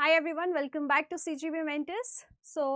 Hi everyone, welcome back to CGB Mentors.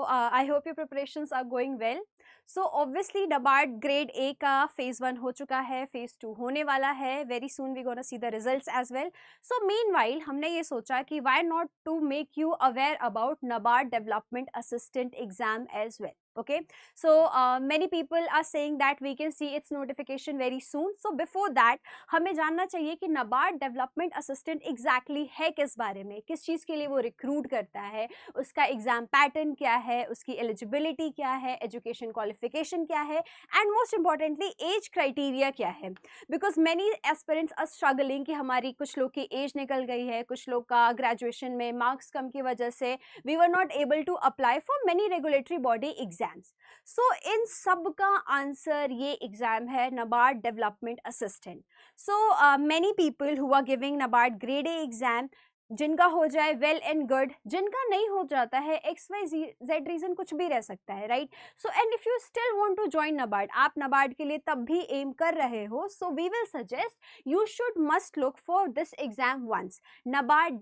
I hope your preparations are going well. So obviously NABARD grade A का phase 1 हो चुका है, phase 2 होने वाला है. Very soon we gonna see the results as well. So meanwhile हमने ये सोचा कि why not to make you aware about NABARD Development Assistant exam as well. Okay, so many people are saying that we can see its notification very soon. So before that हमें जानना चाहिए कि NABARD development assistant exactly है किस बारे में, किस चीज़ के लिए वो रिक्रूट करता है, उसका एग्जाम पैटर्न क्या है, उसकी एलिजिबिलिटी क्या है, एजुकेशन क्वालिफिकेशन क्या है, and most importantly age criteria क्या है. Because many aspirants are struggling कि हमारी कुछ लोग की एज निकल गई है, कुछ लोग का ग्रेजुएशन में मार्क्स कम की वजह से we were not able to apply for many regulatory body exams. So इन सब का आंसर ये एग्जाम है NABARD development assistant. So many people who are giving NABARD grade A exam, जिनका हो जाए वेल एंड गुड, जिनका नहीं हो जाता है XYZ रीजन कुछ भी रह सकता है, right. So and if you still want to join NABARD, आप NABARD के लिए तब भी एम कर रहे हो, so we will suggest you should must look for this exam once. NABARD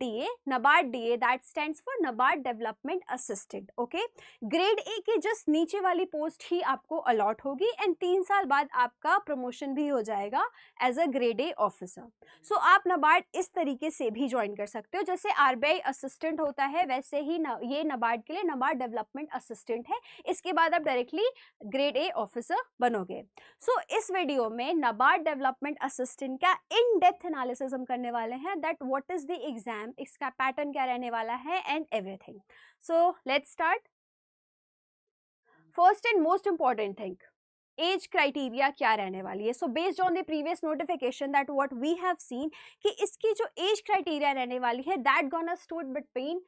DA that stands for NABARD development assistant. Okay, grade A के just नीचे वाली पोस्ट ही आपको अलॉट होगी एंड 3 साल बाद आपका प्रमोशन भी हो जाएगा as a grade A officer. So आप NABARD इस तरीके से भी ज्वाइन कर सकते हो, जैसे RBI असिस्टेंट होता है वैसे ही ये NABARD के लिए NABARD डेवलपमेंट असिस्टेंट है. इसके बाद आप डायरेक्टली ग्रेड ए ऑफिसर बनोगे. सो इस वीडियो में NABARD डेवलपमेंट असिस्टेंट का इन डेप्थ एनालिसिस हम करने वाले हैं, that what is the exam, इसका पैटर्न क्या रहने वाला है and everything. So let's start. First and most important thing, age criteria क्या रहने वाली है. So based on the previous notification that what we have seen कि इसकी जो एज क्राइटेरिया रहने वाली है that gonna stood between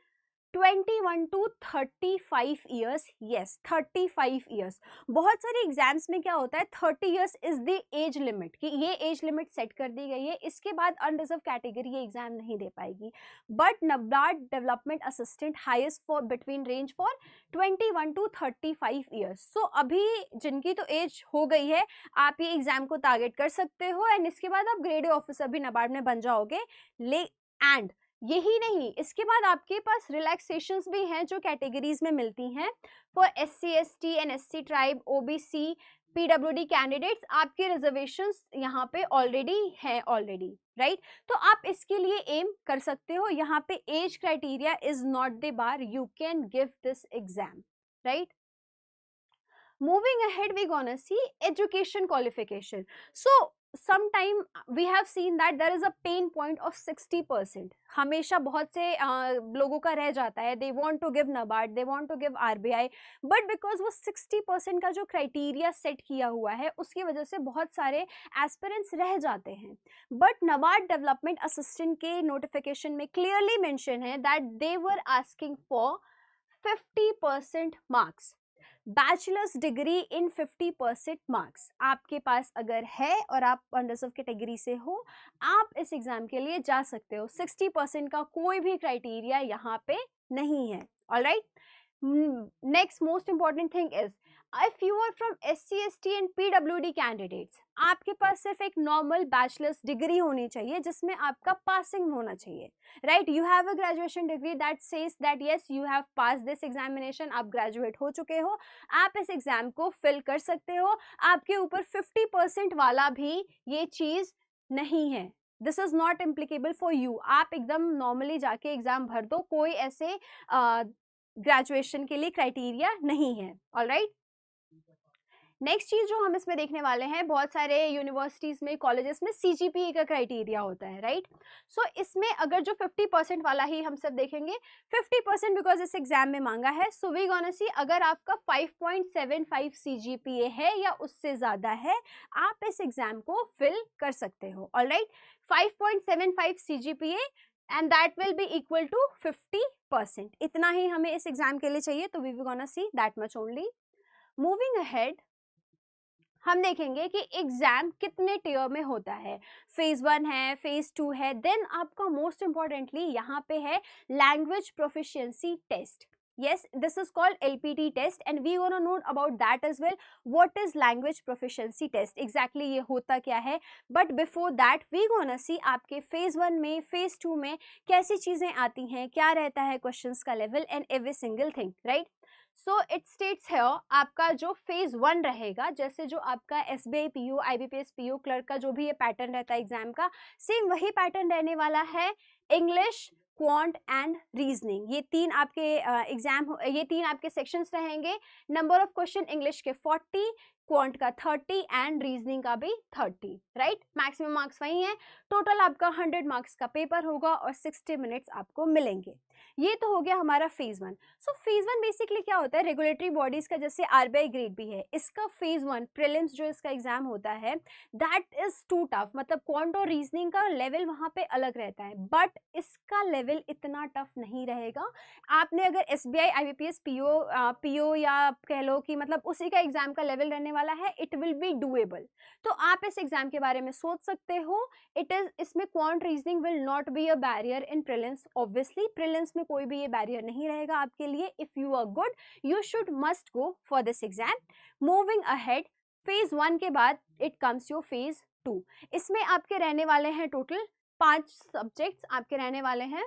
21 to 35 years. Yes, 35 years. बहुत सारे एग्जाम्स में क्या होता है, 30 years is the age limit, कि ये एज लिमिट सेट कर दी गई है, इसके बाद अनरिजर्व कैटेगरी ये एग्जाम नहीं दे पाएगी. But NABARD development assistant highest for between range for 21 to 35 years. So अभी जिनकी तो एज हो गई है, आप ये एग्जाम को टारगेट कर सकते हो एंड इसके बाद आप ग्रेड ए ऑफिसर भी NABARD में बन जाओगे. एंड यही नहीं, इसके बाद आपके पास रिलैक्सेशंस भी हैं जो कैटेगरीज में मिलती हैं. For SC ST and SC tribe, OBC, PWD candidates, आपके रिजर्वेशंस यहाँ पे ऑलरेडी हैं राइट. तो आप इसके लिए एम कर सकते हो. यहाँ पे age criteria is not the bar, you can give this exam, right. Moving ahead, we're gonna see education qualification. So sometime we have seen that there is a pain point of 60%. हमेशा बहुत से लोगों का रह जाता है, they want to give NABARD, they want to give RBI, but because वो 60% का जो क्राइटेरिया सेट किया हुआ है उसकी वजह से बहुत सारे एस्पिरेंट्स रह जाते हैं. बट NABARD डेवलपमेंट असिस्टेंट के नोटिफिकेशन में क्लियरली मेंशन है that they were asking for 50% marks, bachelors degree in 50% marks. आपके पास अगर है और आप अनरिजर्व कैटेगरी से हो, आप इस एग्जाम के लिए जा सकते हो. 60% का कोई भी क्राइटेरिया यहाँ पे नहीं है. Alright, next most important thing is if you are from SC ST and PWD candidates, आपके पास सिर्फ एक नॉर्मल बैचलर्स डिग्री होनी चाहिए जिसमें आपका पासिंग होना चाहिए, right. You have a graduation degree that says that yes you have pass this examination, आप ग्रेजुएट हो चुके हो, आप इस एग्जाम को फिल कर सकते हो. आपके ऊपर 50% वाला भी ये चीज नहीं है, this is not implicable for you. आप एकदम नॉर्मली जाके एग्जाम भर दो, कोई ऐसे ग्रेजुएशन के लिए क्राइटेरिया नहीं है. ऑलराइट, नेक्स्ट चीज जो हम इसमें देखने वाले हैं, बहुत सारे यूनिवर्सिटीज में, कॉलेजेस में CGPA का क्राइटेरिया होता है, राइट. सो इसमें अगर जो 50% वाला ही हम सब देखेंगे, 50% बिकॉज इस एग्जाम में मांगा है. सो वी गोना सी, अगर आपका 5.75 CGPA है या उससे ज्यादा है, आप इस एग्जाम को फिल कर सकते हो. Alright, 5.75 CGPA and that will be equal to 50%. इतना ही हमें इस एग्जाम के लिए चाहिए, तो we gonna see that much only. Moving ahead, हम देखेंगे कि एग्जाम कितने टियर में होता है. फेज 1 है, फेज 2 है, देन आपका मोस्ट इंपॉर्टेंटली यहाँ पे है language proficiency test. Yes, this is called LPT test and we gonna know about that as well. What is language proficiency test? Exactly ये होता क्या है? But before that we gonna see आपके phase 1 में, phase 2 में कैसी चीजें आती हैं, क्या रहता है questions का level and every single thing, right? So it states here आपका जो phase 1 रहेगा, जैसे जो आपका SBI PO, IBPS PO clerk का जो भी ये पैटर्न रहता है एग्जाम का, सेम वही पैटर्न रहने वाला है. इंग्लिश, क्वांट एंड रीजनिंग, ये तीन आपके ये तीन आपके सेक्शंस रहेंगे. नंबर ऑफ क्वेश्चन इंग्लिश के 40, क्वांट का 30 एंड रीजनिंग का भी 30, राइट. मैक्सिमम मार्क्स वही है. टोटल आपका 100 मार्क्स का पेपर होगा और 60 मिनट्स आपको मिलेंगे. ये तो हो गया हमारा फेज 1. सो फेज 1 बेसिकली क्या होता है, रेगुलेटरी बॉडीज का जैसे आरबीआई ग्रेड भी है, इसका फेज 1 प्रीलिम्स जो इसका एग्जाम होता है दैट इज टू टफ. मतलब क्वांट और रीजनिंग का लेवल वहां पे अलग रहता है, बट इसका लेवल इतना टफ नहीं रहेगा. आपने अगर एसबीआई आईबीपीएस पीओ या कह लो कि मतलब उसी का एग्जाम का लेवल रहने वाला है, इट विल बी डूएबल. तो आप इस एग्जाम के बारे में सोच सकते हो. इट इज इसमें quant reasoning will not be a barrier in prelims. Obviously prelims में कोई भी ये बैरियर नहीं रहेगा आपके लिए. If you are good you should must go for this exam. Moving ahead, phase 1 के बाद इट कम्स योर फेज 2. इसमें आपके रहने वाले हैं टोटल 5 सब्जेक्ट्स आपके रहने वाले हैं.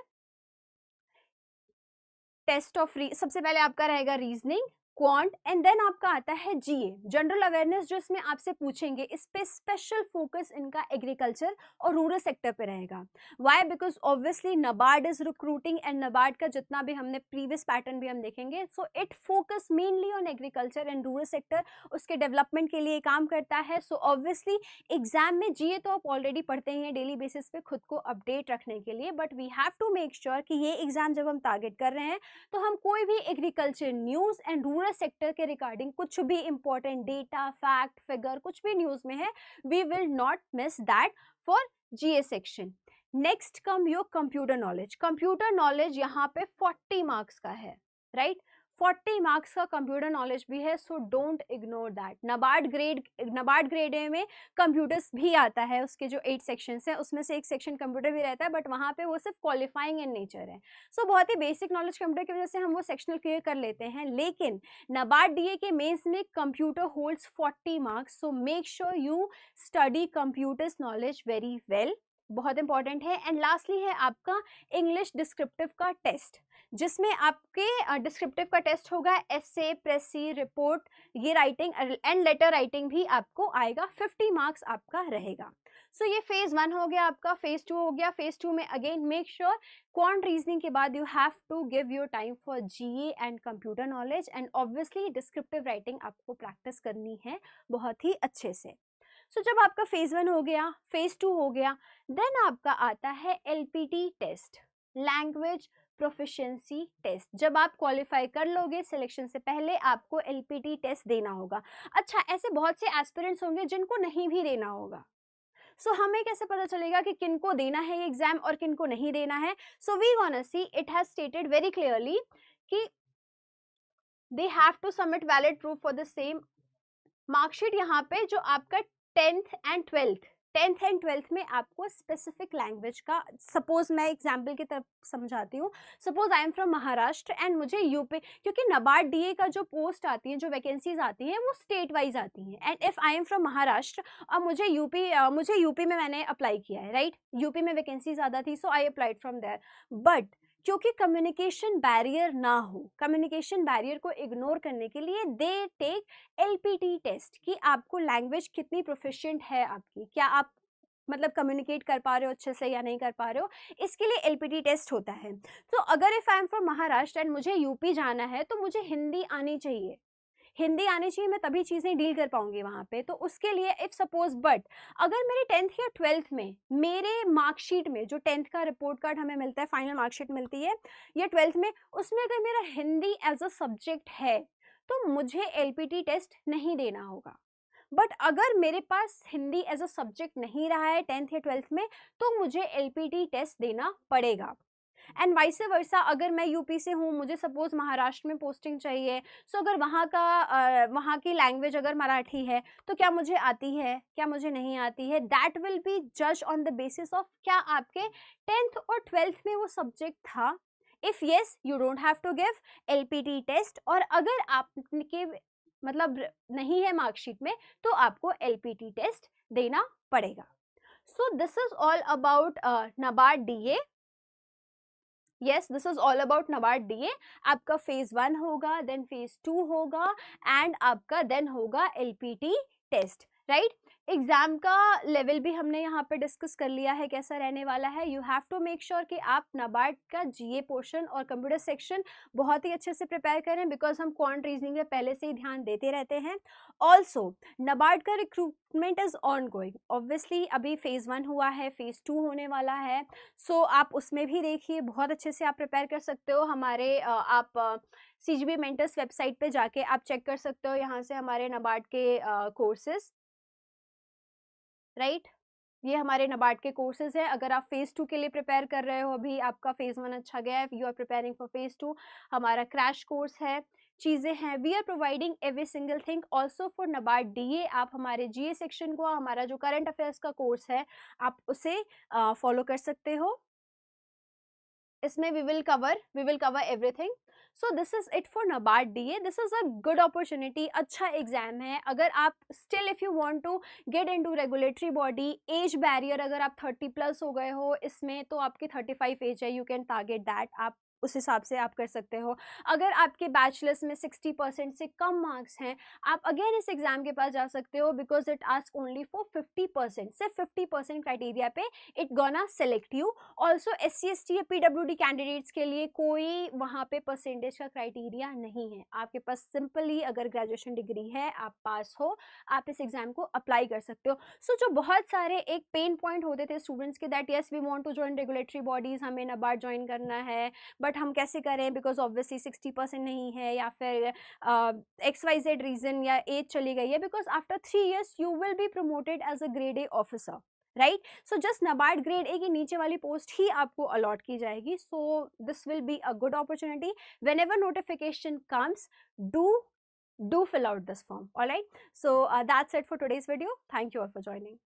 टेस्ट ऑफ सबसे पहले आपका रहेगा रीजनिंग, क्वांट एंड देन आपका आता है जीए, जनरल अवेयरनेस, जो इसमें आपसे पूछेंगे. इस पे स्पेशल फोकस इनका एग्रीकल्चर और रूरल सेक्टर पे रहेगा. Why? Because obviously NABARD is recruiting and NABARD का जितना भी हमने प्रीवियस पैटर्न भी हम देखेंगे, so it focus mainly on agriculture and rural sector, उसके डेवलपमेंट के लिए काम करता है. सो ऑब्वियसली एग्जाम में जीए तो आप ऑलरेडी पढ़ते ही हैं डेली बेसिस पे खुद को अपडेट रखने के लिए, but we have to make sure कि ये एग्जाम जब हम टारगेट कर रहे हैं तो हम कोई भी agriculture news and rural sector के रिगार्डिंग कुछ भी इंपॉर्टेंट डेटा, फैक्ट, फिगर कुछ भी न्यूज में है, we will not miss that for GA section. Next come your computer knowledge. Computer knowledge यहाँ पे 40 मार्क्स का है, राइट. 40 मार्क्स का कंप्यूटर नॉलेज भी है, so don't ignore that. NABARD grade A में कंप्यूटर्स भी आता है, उसके जो 8 सेक्शंस हैं उसमें से एक सेक्शन कंप्यूटर भी रहता है, बट वहाँ पे वो सिर्फ क्वालिफाइंग इन नेचर है. सो बहुत ही बेसिक नॉलेज कंप्यूटर की वजह से हम वो सेक्शनल क्लियर कर लेते हैं. लेकिन नबार्ड डीए के मेंस में computer holds 40 marks, so make sure you study computers knowledge very well, बहुत इंपॉर्टेंट है. एंड लास्टली है आपका इंग्लिश डिस्क्रिप्टिव का टेस्ट, जिसमें आपके डिस्क्रिप्टिव का टेस्ट होगा एसे, प्रेसी, रिपोर्ट, ये राइटिंग एंड लेटर राइटिंग भी आपको आएगा. 50 मार्क्स आपका रहेगा. सो ये फेज 1 हो गया आपका. फेज 2 हो गया. फेज 2 में again make sure quant reasoning के बाद you have to give your time for GA and computer knowledge, and obviously descriptive writing आपको प्रैक्टिस करनी है बहुत ही अच्छे से. सो जब आपका फेज 1 हो गया, फेज 2 हो गया, देन आपका आता है LPT test, language proficiency test. जब आप क्वालिफाई कर लोगे सिलेक्शन से पहले आपको एलपीटी टेस्ट देना होगा. अच्छा, ऐसे बहुत से एस्पिरेंट्स होंगे जिनको नहीं भी देना होगा. सो हमें कैसे पता चलेगा कि किनको देना है ये एग्जाम और किनको नहीं देना है? So we gonna see, it has stated very clearly कि they have to submit valid proof for the same marksheet. यहाँ पे जो आपका 10th एंड 12th में आपको स्पेसिफिक लैंग्वेज का, सपोज मैं एग्जाम्पल की तरफ समझाती हूँ. Suppose I am from Maharashtra and मुझे यूपी, क्योंकि नबार्ड डीए का जो पोस्ट आती है, जो वैकेंसीज आती हैं वो स्टेट वाइज आती हैं. And if I am from Maharashtra और मुझे यूपी में मैंने अप्लाई किया है, राइट. यूपी में वैकेंसी ज़्यादा थी, so I applied from there. But क्योंकि कम्युनिकेशन बैरियर ना हो, कम्युनिकेशन बैरियर को इग्नोर करने के लिए दे टेक एलपीटी टेस्ट कि आपको लैंग्वेज कितनी प्रोफिशिएंट है आपकी, क्या आप मतलब कम्युनिकेट कर पा रहे हो अच्छे से या नहीं कर पा रहे हो, इसके लिए एलपीटी टेस्ट होता है. तो अगर if I am from Maharashtra and मुझे यूपी जाना है तो मुझे हिंदी आनी चाहिए, मैं तभी चीज़ें डील कर पाऊंगी वहाँ पे. तो उसके लिए इफ सपोज, बट अगर मेरे 10th या 12th में मेरे मार्कशीट में जो 10th का रिपोर्ट कार्ड हमें मिलता है, फाइनल मार्कशीट मिलती है, या 12th में, उसमें अगर मेरा हिंदी एज अ सब्जेक्ट है तो मुझे एलपीटी टेस्ट नहीं देना होगा. बट अगर मेरे पास हिंदी एज अ सब्जेक्ट नहीं रहा है 10th या 12th में, तो मुझे एलपीटी टेस्ट देना पड़ेगा. एंड वाइस वर्सा, अगर मैं यूपी से हूँ, मुझे सपोज महाराष्ट्र में पोस्टिंग चाहिए, सो अगर वहाँ की लैंग्वेज अगर मराठी है तो क्या मुझे आती है, क्या मुझे नहीं आती है, दैट विल बी जज ऑन द बेसिस ऑफ क्या आपके 10th और 12th में वो सब्जेक्ट था, if yes you don't have to give LPT test, और अगर आपके मतलब नहीं है मार्कशीट में तो आपको LPT टेस्ट देना पड़ेगा. So this is all about NABARD DA. Yes, this is all about NABARD DA. आपका phase 1 होगा, then phase 2 होगा, and आपका then होगा LPT टेस्ट, राइट. एग्जाम का लेवल भी हमने यहाँ पे डिस्कस कर लिया है कैसा रहने वाला है. You have to make sure कि आप NABARD का GA पोर्शन और कंप्यूटर सेक्शन बहुत ही अच्छे से प्रिपेयर करें, बिकॉज हम क्वांट रीजनिंग में पहले से ही ध्यान देते रहते हैं. ऑल्सो NABARD का recruitment is on going. Obviously अभी फेज 1 हुआ है, फेज 2 होने वाला है. सो आप उसमें भी देखिए, बहुत अच्छे से आप प्रिपेयर कर सकते हो. हमारे आप CGB मेंटर्स वेबसाइट पे जाके आप चेक कर सकते हो, यहाँ से हमारे NABARD के कोर्सेज, राइट. ये हमारे NABARD के कोर्सेज है. अगर आप फेज 2 के लिए प्रिपेयर कर रहे हो, अभी आपका फेज 1 अच्छा गया है, you are preparing for phase 2, हमारा क्रैश कोर्स है, चीज़ें हैं. We are providing every single thing also for NABARD DA. आप हमारे GA सेक्शन को, हमारा जो करंट अफेयर्स का कोर्स है, आप उसे फॉलो कर सकते हो. इसमें we will cover everything. So this is it for NABARD DA. This is a good opportunity. अच्छा एग्जाम है. अगर आप still if you want to get into regulatory body, age barrier अगर आप 30 प्लस हो गए हो इसमें, तो आपकी 35 एज है, you can target that. आप उस हिसाब से आप कर सकते हो. अगर आपके बैचलर्स में 60% से कम मार्क्स हैं, आप अगेन इस एग्जाम के पास जा सकते हो, because it ask only for 50%. सिर्फ 50% क्राइटेरिया पे it gonna select you. Also SC ST या PWD कैंडिडेट्स के लिए कोई वहाँ पे परसेंटेज का क्राइटेरिया नहीं है. आपके पास सिंपली अगर ग्रेजुएशन डिग्री है, आप पास हो, आप इस एग्जाम को अप्लाई कर सकते हो. सो जो बहुत सारे एक पेन पॉइंट होते थे स्टूडेंट्स के, that yes we want to join regulatory bodies, हमें NABARD ज्वाइन करना है, बट हम कैसे करें, बिकॉज ऑब्वियसली 60% नहीं है, या फिर XYZ रीजन, या एज चली गई है, because after 3 years you will be promoted as a grade A officer, right. So just NABARD grade A की नीचे वाली पोस्ट ही आपको अलॉट की जाएगी. So this will be a good opportunity. When ever notification comes, do fill out this form. All right, so that's it for today's video. Thank you all for joining.